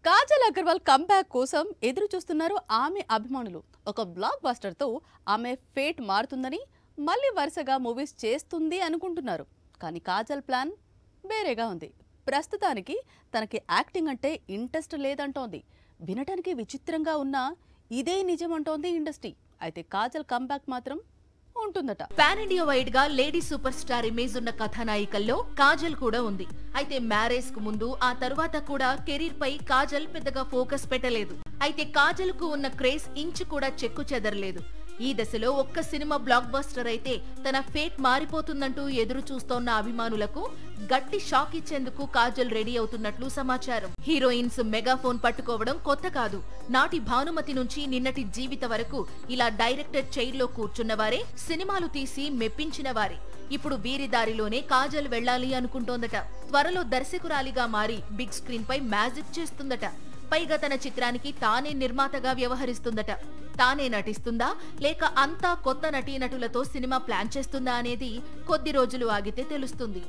Kajal Agarwal comeback కోసం ఎదురు చూస్తున్నారు ఆమె అభిమానులు. ఒక బ్లాక్ బస్టర్ తో ఆమె ఫేట్ మారుతుందని, మళ్ళీ వరుసగా మూవీస్ చేస్తుంది అనుకుంటున్నారు. కానీ కాజల్ ప్లాన్ వేరేగా ఉంది. ప్రస్తుతానికి తనకి యాక్టింగ్ అంటే ఇంట్రెస్ట్ లేదంటోంది. వినటానికి విచిత్రంగా ఉన్నా ఇదే నిజం అంటోంది ఇండస్ట్రీ. అయితే కాజల్ కంబ్యాక్ మాత్రం ఉంటుందట. పాన్ ఇండియా వైడ్ గా లేడీ సూపర్ స్టార్ ఇమేజ్ ఉన్న కథానాయికల్లో కాజల్ కూడా ఉంది. అయితే మ్యారేజ్ కు ముందు ఆ తరువాత కూడా కెరీర్ పై కాజల్ పెద్దగా ఫోకస్ పెట్టలేదు. అయితే కాజల్ కు ఉన్న క్రేజ్ ఇంచు కూడా చెక్కు చెదరలేదు. ఈ దశలో ఒక్క సినిమా బ్లాక్ బస్టర్ అయితే తన ఫేట్ మారిపోతుందంటూ ఎదురు చూస్తోన్న అభిమానులకు గట్టి షాక్ ఇచ్చేందుకు కాజల్ రెడీ అవుతున్నట్లు సమాచారం. హీరోయిన్స్ మెగాఫోన్ పట్టుకోవడం కొత్త కాదు. నాటి భానుమతి నుంచి నిన్నటి జీవిత వరకు ఇలా డైరెక్టర్ చైర్ లో కూర్చున్నవారే, సినిమాలు తీసి మెప్పించిన వారే. ఇప్పుడు వీరి దారిలోనే కాజల్ వెళ్లాలి అనుకుంటోందట. త్వరలో దర్శకురాలిగా మారి బిగ్ స్క్రీన్ పై మ్యాజిక్ చేస్తుందట. పైగా తన చిత్రానికి తానే నిర్మాతగా వ్యవహరిస్తుందట. తానే నటిస్తుందా లేక అంతా కొత్త నటీనటులతో సినిమా ప్లాన్ చేస్తుందా అనేది కొద్ది రోజులు ఆగితే తెలుస్తుంది.